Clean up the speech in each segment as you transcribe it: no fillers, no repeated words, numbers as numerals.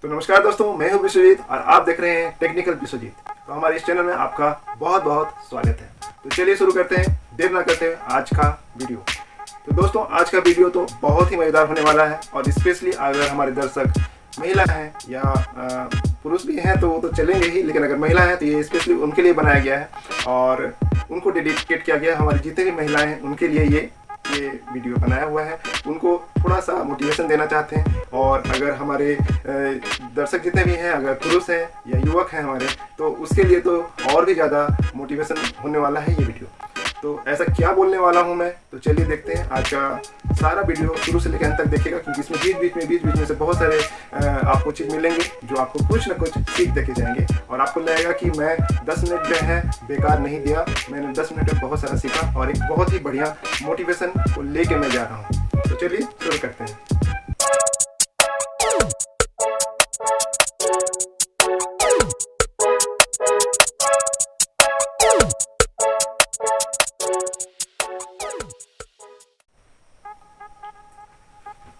तो नमस्कार दोस्तों, मैं हूं विश्वजीत और आप देख रहे हैं टेक्निकल विश्वजीत। तो हमारे इस चैनल में आपका बहुत बहुत स्वागत है। तो चलिए शुरू करते हैं, देर ना करते हैं आज का वीडियो। तो दोस्तों, आज का वीडियो तो बहुत ही मज़ेदार होने वाला है और स्पेशली अगर हमारे दर्शक महिला हैं या पुरुष भी हैं तो वो तो चलेंगे ही, लेकिन अगर महिला है तो ये स्पेशली उनके लिए बनाया गया है और उनको डेडिकेट किया गया है। हमारी जितनी भी महिलाएं हैं उनके लिए ये वीडियो बनाया हुआ है। उनको थोड़ा सा मोटिवेशन देना चाहते हैं और अगर हमारे दर्शक जितने भी हैं, अगर पुरुष हैं या युवक हैं हमारे, तो उसके लिए तो और भी ज़्यादा मोटिवेशन होने वाला है ये वीडियो। तो ऐसा क्या बोलने वाला हूँ मैं, तो चलिए देखते हैं। आज का सारा वीडियो शुरू से लेकर अंत तक देखिएगा, क्योंकि इसमें बीच बीच में से बहुत सारे आपको चीज़ मिलेंगे जो आपको कुछ ना कुछ सीख देके जाएंगे और आपको लगेगा कि मैं 10 मिनट जो है बेकार नहीं दिया, मैंने 10 मिनट में बहुत सारा सीखा और एक बहुत ही बढ़िया मोटिवेशन को लेके मैं जा रहा हूँ। तो चलिए शुरू करते हैं।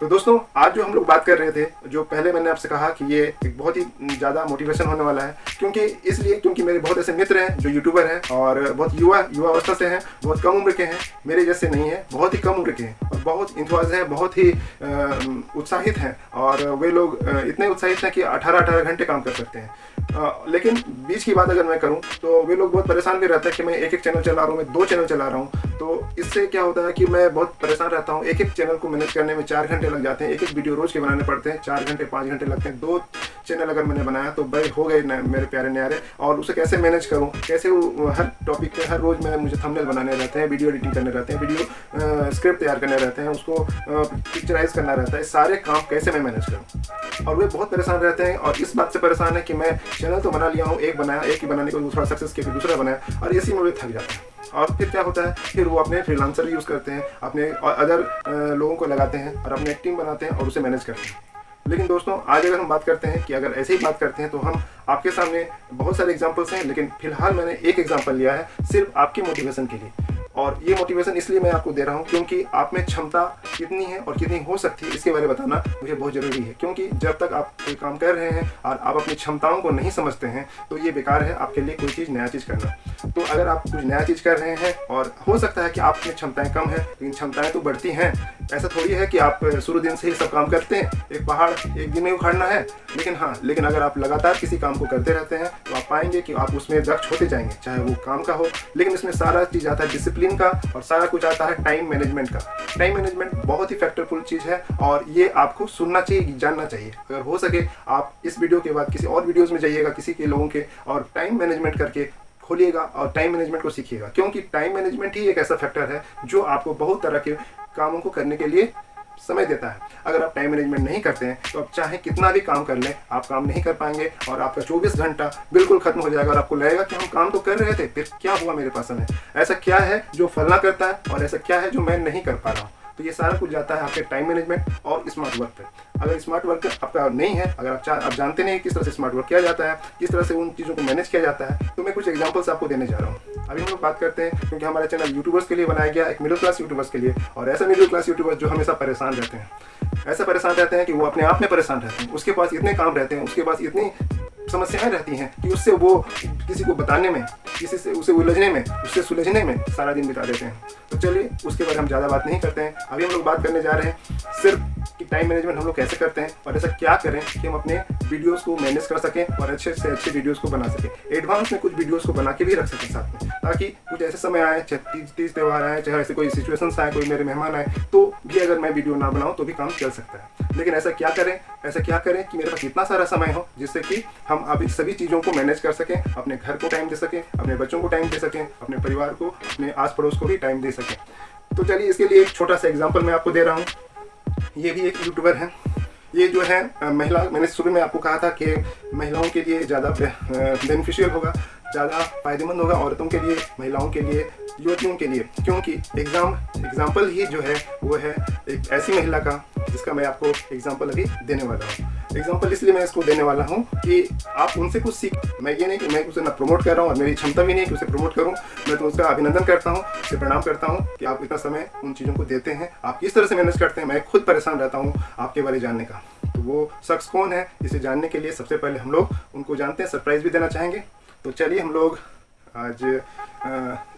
तो दोस्तों, आज जो हम लोग बात कर रहे थे, जो पहले मैंने आपसे कहा कि ये एक बहुत ही ज़्यादा मोटिवेशन होने वाला है, क्योंकि मेरे बहुत ऐसे मित्र हैं जो यूट्यूबर हैं और बहुत युवा अवस्था से हैं, बहुत कम उम्र के हैं, मेरे जैसे नहीं हैं, बहुत ही कम उम्र के हैं और बहुत इंथुआज हैं, बहुत ही उत्साहित हैं और वे लोग इतने उत्साहित हैं कि 18 घंटे काम कर सकते हैं। लेकिन बीच की बात अगर मैं करूं तो वे लोग बहुत परेशान भी रहते हैं कि मैं एक चैनल चला रहा हूं, मैं 2 चैनल चला रहा हूं। तो इससे क्या होता है कि मैं बहुत परेशान रहता हूं। एक चैनल को मैनेज करने में 4 घंटे लग जाते हैं, एक वीडियो रोज के बनाने पड़ते हैं, 4 घंटे 5 घंटे लगते हैं। 2 चैनल अगर मैंने बनाया तो भाई हो गए मेरे प्यारे न्यारे, और उसे कैसे मैनेज करूँ, कैसे हर टॉपिक पे हर रोज़ मुझे थंबनेल बनाने रहते हैं, वीडियो एडिटिंग करने रहते हैं, वीडियो स्क्रिप्ट तैयार करने रहते हैं, उसको पिक्चराइज करना रहता है, सारे काम कैसे मैं मैनेज करूँ। और वे बहुत परेशान रहते हैं और इस बात से परेशान है कि मैं चैनल तो बना लिया हूँ, एक ही बनाने को दूसरा सक्सेस किया, फिर दूसरा बनाया और इसी में वे थक जाते हैं। और फिर क्या होता है, फिर वो अपने फ्रीलांसर यूज़ करते हैं, अपने अदर लोगों को लगाते हैं और अपने एक टीम बनाते हैं और उसे मैनेज करते हैं। लेकिन दोस्तों, आज अगर हम बात करते हैं कि अगर ऐसे ही बात करते हैं तो हम आपके सामने बहुत सारे एग्जांपल्स हैं, लेकिन फिलहाल मैंने एक एग्जांपल लिया है सिर्फ आपके मोटिवेशन के लिए। और ये मोटिवेशन इसलिए मैं आपको दे रहा हूँ क्योंकि आप में क्षमता कितनी है और कितनी हो सकती है इसके बारे में बताना मुझे बहुत ज़रूरी है। क्योंकि जब तक आप कोई काम कर रहे हैं और आप अपनी क्षमताओं को नहीं समझते हैं तो ये बेकार है आपके लिए कोई चीज़ नया चीज़ करना। तो अगर आप कुछ नया चीज़ कर रहे हैं और हो सकता है कि आप में क्षमताएँ कम हैं, लेकिन क्षमताएँ तो बढ़ती हैं। ऐसा थोड़ी है कि आप शुरू दिन से ही सब काम करते हैं, एक पहाड़ एक दिन में उखाड़ना है। लेकिन अगर आप लगातार किसी काम को करते रहते हैं तो आप पाएंगे कि आप उसमें दक्ष होते जाएंगे, चाहे वो काम का हो। लेकिन इसमें सारा चीज़ आता है डिसिप्लिन का और सारा कुछ आता है टाइम मैनेजमेंट का। टाइम मैनेजमेंट बहुत ही फैक्टरफुल चीज़ है और ये आपको सुनना चाहिए, जानना चाहिए। अगर हो सके आप इस वीडियो के बाद किसी और वीडियोज़ में जाइएगा किसी के लोगों के और टाइम मैनेजमेंट करके खोलिएगा और टाइम मैनेजमेंट को सीखिएगा। क्योंकि टाइम मैनेजमेंट ही एक ऐसा फैक्टर है जो आपको बहुत तरह के कामों को करने के लिए समय देता है। अगर आप टाइम मैनेजमेंट नहीं करते हैं तो आप चाहे कितना भी काम कर लें, आप काम नहीं कर पाएंगे और आपका 24 घंटा बिल्कुल खत्म हो जाएगा और आपको लगेगा कि हम काम तो कर रहे थे, फिर क्या हुआ मेरे पास समय, ऐसा क्या है जो फलना करता है और ऐसा क्या है जो मैं नहीं कर पा रहा हूँ। तो ये सारा कुछ जाता है आपके टाइम मैनेजमेंट और स्मार्ट वर्क पे। अगर स्मार्ट वर्क आपका नहीं है, अगर आप जानते नहीं किस तरह से स्मार्ट वर्क किया जाता है, किस तरह से उन चीज़ों को मैनेज किया जाता है, तो मैं कुछ एग्जांपल्स आपको देने जा रहा हूँ। अभी हम लोग बात करते हैं क्योंकि हमारा चैनल यूट्यूबर्स के लिए बनाया गया, एक मिडिल क्लास यूट्यूबर्स के लिए, और ऐसे मिडिल क्लास यूट्यूबर्स जो हमेशा परेशान रहते हैं। ऐसा परेशान रहते हैं कि वो अपने आप में परेशान रहते हैं, उसके पास इतने काम रहते हैं, उसके पास इतनी समस्याएं रहती हैं कि उससे वो किसी को बताने में, किसी से उसे उलझने में, उससे सुलझने में सारा दिन बिता देते हैं। तो चलिए उसके बारे में हम ज़्यादा बात नहीं करते हैं। अभी हम लोग बात करने जा रहे हैं सिर्फ कि टाइम मैनेजमेंट हम लोग कैसे करते हैं और ऐसा क्या करें कि हम अपने वीडियोस को मैनेज कर सकें और अच्छे से अच्छे वीडियोस को बना सकें। एडवांस में कुछ वीडियोस को बना के भी रख सकें साथ में, ताकि कुछ ऐसे समय आए, चाहे तीज त्यौहार आए, चाहे ऐसे कोई सिचुएशंस आए, कोई मेरे मेहमान आए, तो भी अगर मैं वीडियो ना बनाऊँ तो भी काम चल सकता है। लेकिन ऐसा क्या करें कि मेरे पास इतना सारा समय हो जिससे कि हम अभी सभी चीज़ों को मैनेज कर सकें, अपने घर को टाइम दे सकें, अपने बच्चों को टाइम दे सकें, अपने परिवार को, अपने आस पड़ोस को भी टाइम दे सकें। तो चलिए इसके लिए एक छोटा सा एग्जांपल मैं आपको दे रहा हूँ। ये भी एक यूट्यूबर है, ये जो है महिला, मैंने शुरू में आपको कहा था कि महिलाओं के लिए ज़्यादा बेनिफिशियल होगा, ज़्यादा फायदेमंद होगा औरतों के लिए, महिलाओं के लिए, युवतियों के लिए। क्योंकि एग्जाम्पल ही जो है वो है एक ऐसी महिला का जिसका मैं आपको एग्जाम्पल अभी देने वाला हूँ। एग्जाम्पल इसलिए मैं इसको देने वाला हूँ कि आप उनसे कुछ सीख। मैं ये नहीं कि मैं उसे ना प्रमोट कर रहा हूँ और मेरी क्षमता भी नहीं है कि उसे प्रमोट करूँ। मैं तो उसका अभिनंदन करता हूँ, उसे प्रणाम करता हूँ कि आप इतना समय उन चीज़ों को देते हैं, आप किस तरह से मैनेज करते हैं। मैं खुद परेशान रहता हूँ आपके बारे जानने का। तो वो शख्स कौन है, इसे जानने के लिए सबसे पहले हम लोग उनको जानते हैं, सरप्राइज़ भी देना चाहेंगे। तो चलिए हम लोग आज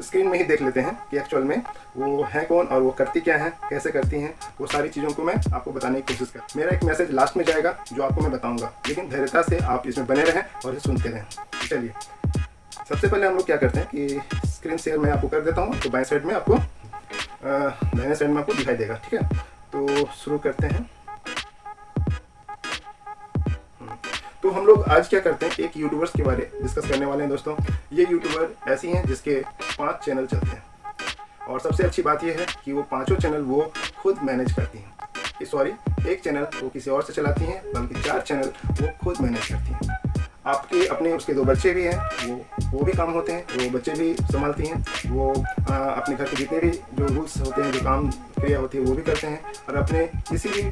स्क्रीन में ही देख लेते हैं कि एक्चुअल में वो है कौन और वो करती क्या है, कैसे करती हैं, वो सारी चीज़ों को मैं आपको बताने की कोशिश कर। मेरा एक मैसेज लास्ट में जाएगा जो आपको मैं बताऊंगा, लेकिन धैर्यता से आप इसमें बने रहें और इसे सुनते रहें। चलिए सबसे पहले हम लोग क्या करते हैं कि स्क्रीन शेयर मैं आपको कर देता हूँ, तो बाएं साइड में आपको दाहिने साइड में आपको दिखाई देगा, ठीक है। तो शुरू करते हैं। तो हम लोग आज क्या करते हैं, एक यूट्यूबर्स के बारे में डिस्कस करने वाले हैं दोस्तों। ये यूट्यूबर ऐसी हैं जिसके 5 चैनल चलते हैं, और सबसे अच्छी बात यह है कि वो 5 चैनल वो खुद मैनेज करती हैं। सॉरी, एक चैनल वो किसी और से चलाती हैं, बल्कि 4 चैनल वो खुद मैनेज करती हैं। आपके अपने उसके 2 बच्चे भी हैं, वो भी काम होते हैं, वो बच्चे भी संभालती हैं। वो अपने घर के जितने भी जो रूल्स होते हैं, जो काम क्रिया होती है, वो भी करते हैं। और अपने किसी भी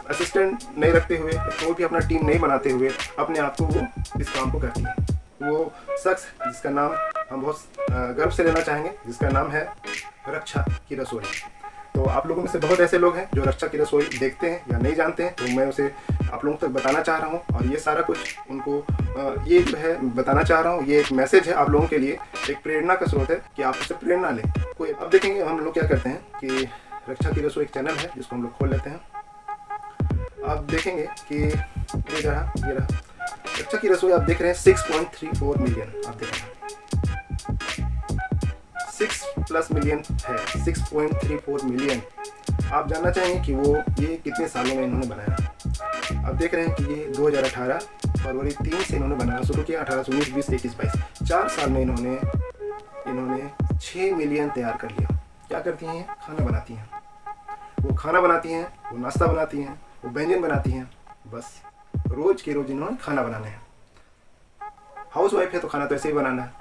असिस्टेंट नहीं रखते हुए, कोई भी अपना टीम नहीं बनाते हुए अपने आप को वो इस काम को करती हैं। वो शख्स जिसका नाम हम बहुत गर्व से लेना चाहेंगे, जिसका नाम है रक्षा की रसोई। तो आप लोगों में से बहुत ऐसे लोग हैं जो रक्षा की रसोई देखते हैं या नहीं जानते हैं, तो मैं उसे आप लोगों तक बताना चाह रहा हूँ। और ये सारा कुछ उनको ये जो है बताना चाह रहा हूँ, ये एक मैसेज है आप लोगों के लिए, एक प्रेरणा का स्रोत है कि आप उससे प्रेरणा लें। कोई अब देखेंगे हम लोग क्या करते हैं कि रक्षा की रसोई एक चैनल है जिसको हम लोग खोल लेते हैं। आप देखेंगे कि ये रहा रक्षा की रसोई। आप देख रहे हैं 6.34 मिलियन, आप देख रहे हैं 6+ मिलियन है, 6.34 मिलियन। आप जानना चाहेंगे कि वो ये कितने सालों में इन्होंने बनाया। आप देख रहे हैं कि ये 2018 फरवरी 3 से इन्होंने बनाना शुरू किया, 18 से 19, 20, 21, 22, 4 साल में इन्होंने 6 मिलियन तैयार कर लिया। क्या करती हैं? खाना बनाती हैं। वो खाना बनाती हैं, वो नाश्ता बनाती हैं, वो व्यंजन बनाती हैं। बस रोज के रोज इन्होंने खाना बनाना है। हाउस वाइफ है तो खाना तो ऐसे ही बनाना है।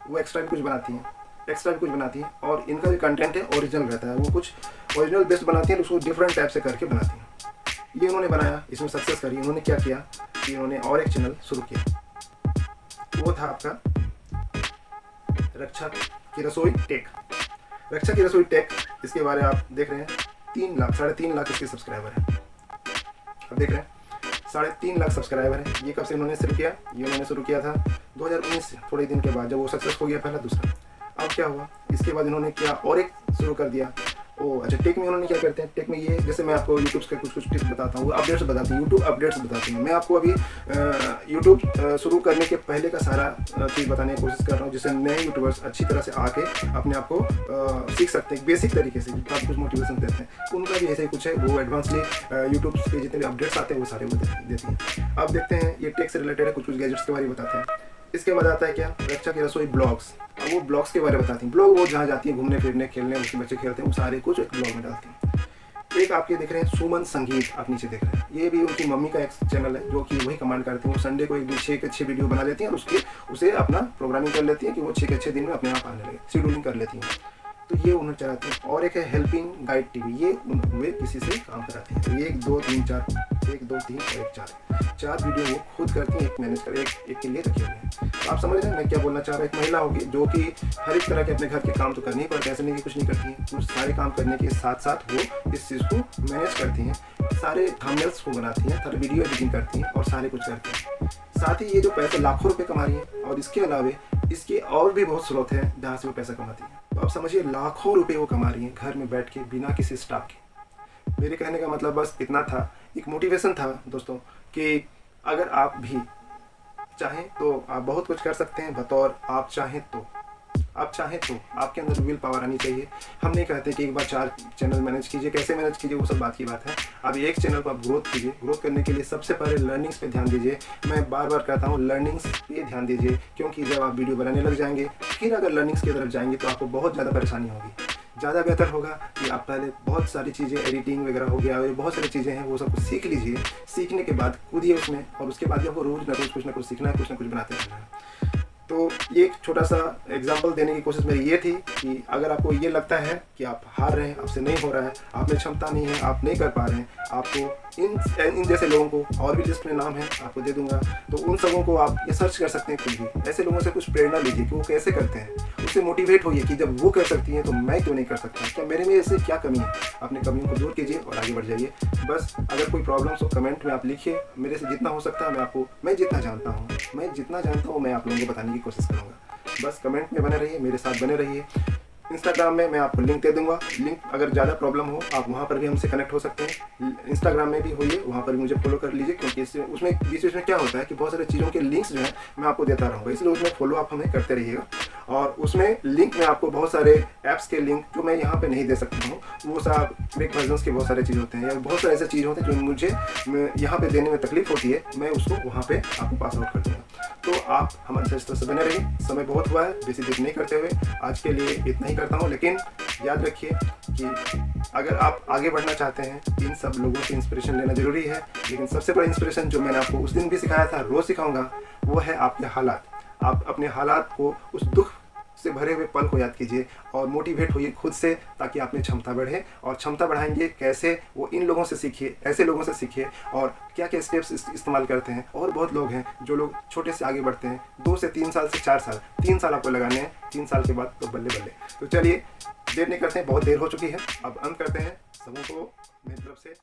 वो एक्स्ट्रा भी कुछ बनाती हैं, और इनका जो कंटेंट है ओरिजिनल रहता है। वो कुछ ओरिजिनल बेस्ट बनाती हैं, उसको डिफरेंट टाइप से करके बनाती हैं। ये उन्होंने बनाया, इसमें सक्सेस करी। उन्होंने क्या किया कि उन्होंने और एक चैनल शुरू किया, वो था आपका रक्षा की रसोई टेक। रक्षा की रसोई टेक, इसके बारे में आप देख रहे हैं 3 लाख 3.5 लाख इसके सब्सक्राइबर हैं। आप देख रहे हैं 3.5 लाख सब्सक्राइबर है। ये कब से इन्होंने शुरू किया? ये उन्होंने शुरू किया था 2019 से, थोड़े दिन के बाद, जब वो सक्सेस हो गया पहला दूसरा। अब क्या हुआ, इसके बाद इन्होंने क्या और एक शुरू कर दिया। अच्छा, टेक में उन्होंने क्या करते हैं, टेक में ये, जैसे मैं आपको यूट्यूब के कुछ टिप्स बताता हूँ, अपडेट्स बताती हूँ, यूट्यूब अपडेट्स बताती हूँ। मैं आपको अभी यूट्यूब शुरू करने के पहले का सारा चीज़ बताने की कोशिश कर रहा हूँ, जिससे नए यूट्यूबर्स अच्छी तरह से आके अपने आप को सीख सकते हैं बेसिक तरीके से, काफ़ी कुछ मोटिवेशन देते हैं। उनका भी ऐसे ही कुछ है, वो एडवांसली यूट्यूब के जितने भी अपडेट्स आते हैं वो सारे वो देती हैं। अब देखते हैं, ये टेक से रिलेटेड है, कुछ गैजेट्स के बारे में बताते हैं। इसके बाद आता है क्या, रक्षा की रसोई ब्लॉग्स। अब वो ब्लॉग्स के बारे में बताती हैं। ब्लॉग वो जहाँ जाती हैं घूमने फिरने, खेलने, उसके बच्चे खेलते हैं, वो सारे कुछ एक ब्लॉग में डालती हैं। एक आपके देख रहे हैं सुमन संगीत, आप नीचे देख रहे हैं, ये भी उनकी मम्मी का एक चैनल है जो कि वही कमांड करती हैं। वो संडे को 6 के 6 वीडियो बना लेती हैं और उसे अपना प्रोग्रामिंग कर लेती हैं कि वो 6 के 6 दिन में अपने आप आने लगे, शेड्यूलिंग कर लेती हैं। तो ये उन्हें चलाती हैं। और एक है हेल्पिंग गाइड टीवी, ये वे किसी से काम कराती हैं। तो 1 2 3 4, 1 2 3 और 1 4 वीडियो वो खुद करती हैं, एक मैनेज कर एक के लिए रखे हुए हैं। तो आप समझ रहे हैं मैं क्या बोलना चाह रहा हूँ। एक महिला होगी जो कि हर एक तरह के अपने घर के काम तो करने ही पड़ते हैं, ऐसे नहीं कि कुछ नहीं करती हैं। कुछ सारे काम करने के साथ साथ वो इस चीज़ को मैनेज करती हैं, सारे थंबनेल्स को बनाती हैं, सारे वीडियो एडिटिंग करती हैं और सारे कुछ करती हैं। साथ ही ये जो पैसे लाखों रुपए कमा रही हैं, और इसके अलावे इसके और भी बहुत स्रोत हैं जहाँ से वो पैसा कमाती हैं। तो आप समझिए लाखों रुपए वो कमा रही हैं घर में बैठ के, बिना किसी स्टाफ के। मेरे कहने का मतलब बस इतना था, एक मोटिवेशन था दोस्तों, कि अगर आप भी चाहें तो आप बहुत कुछ कर सकते हैं। बतौर आप चाहें तो आपके अंदर विल पावर आनी चाहिए। हम नहीं कहते कि एक बार 4 चैनल मैनेज कीजिए, कैसे मैनेज कीजिए वो सब बात की बात है। अब एक चैनल को आप ग्रोथ कीजिए। ग्रोथ करने के लिए सबसे पहले लर्निंग्स पे ध्यान दीजिए। मैं बार बार कहता हूँ लर्निंग्स पे ध्यान दीजिए, क्योंकि जब आप वीडियो बनाने लग जाएंगे, फिर अगर लर्निंग्स की तरफ जाएंगे तो आपको बहुत ज़्यादा परेशानी होगी। ज़्यादा बेहतर होगा कि आप पहले बहुत सारी चीज़ें, एडिटिंग वगैरह हो गया, बहुत सारी चीज़ें हैं, वो सब कुछ सीख लीजिए। सीखने के बाद कूदिए उसमें, और उसके बाद आपको रोज़ ना रोज़ कुछ ना कुछ सीखना है, कुछ ना कुछ बनाते रहना है। तो ये एक छोटा सा एग्जांपल देने की कोशिश मेरी ये थी कि अगर आपको ये लगता है कि आप हार रहे हैं, आपसे नहीं हो रहा है, आप में क्षमता नहीं है, आप नहीं कर पा रहे हैं, आपको इन जैसे लोगों को, और भी लिस्ट में नाम है आपको दे दूंगा, तो उन सबों को आप ये सर्च कर सकते हैं। खुद भी ऐसे लोगों से कुछ प्रेरणा लीजिए कि वो कैसे करते हैं, उससे मोटिवेट होइए कि जब वो कर सकती हैं तो मैं क्यों नहीं कर सकता, क्या मेरे में ऐसे क्या कमी है। अपनी कमियों को दूर कीजिए और आगे बढ़ जाइए। बस अगर कोई प्रॉब्लम्स हो कमेंट में आप लिखिए, मेरे से जितना हो सकता है मैं जितना जानता हूँ मैं आप लोगों को बताने की कोशिश करूँगा। बस कमेंट में बने रहिए, मेरे साथ बने रहिए। इंस्टाग्राम में मैं आपको लिंक दे दूंगा, लिंक अगर ज़्यादा प्रॉब्लम हो आप वहाँ पर भी हमसे कनेक्ट हो सकते हैं। इंस्टाग्राम में भी होइए, वहाँ पर भी मुझे फॉलो कर लीजिए, क्योंकि इससे उसमें बीच बीच में क्या होता है कि बहुत सारे चीज़ों के लिंक्स जो है मैं आपको देता रहूँगा, इसलिए उसमें फॉलो आप हमें करते रहिएगा। और उसमें लिंक में आपको बहुत सारे ऐप्स के लिंक जो मैं यहाँ पे नहीं दे सकता हूँ, वो सब क्रेक वर्जन्स के बहुत सारे चीज़ होते हैं, या बहुत सारे ऐसे चीज़ होते हैं जो मुझे यहाँ पे देने में तकलीफ होती है, मैं उसको वहाँ पे आपको पास आउट कर दूँगा। तो आप हमारे साथ इस तरह से बने रहिए। समय बहुत हुआ है, बेसी देर नहीं करते हुए आज के लिए इतना ही करता हूँ, लेकिन याद रखिए कि अगर आप आगे बढ़ना चाहते हैं इन सब लोगों से इंस्पिरेशन लेना जरूरी है, लेकिन सबसे बड़ा इंस्पिरेशन जो मैंने आपको उस दिन भी सिखाया था, रोज़ सिखाऊंगा, वो है आपके हालात। आप अपने हालात को, उस दुख से भरे हुए पल को याद कीजिए और मोटिवेट होइए खुद से, ताकि आप में क्षमता बढ़े। और क्षमता बढ़ाएंगे कैसे, वो इन लोगों से सीखिए, ऐसे लोगों से सीखिए और क्या क्या स्टेप्स इस्तेमाल करते हैं। और बहुत लोग हैं जो लोग छोटे से आगे बढ़ते हैं, 2 से 3 साल से 4 साल, 3 साल आपको लगाने हैं, 3 साल के बाद तो बल्ले बल्ले। तो चलिए देर नहीं करते हैं, बहुत देर हो चुकी है, अब अंत करते हैं। सबों को मेरी तरफ से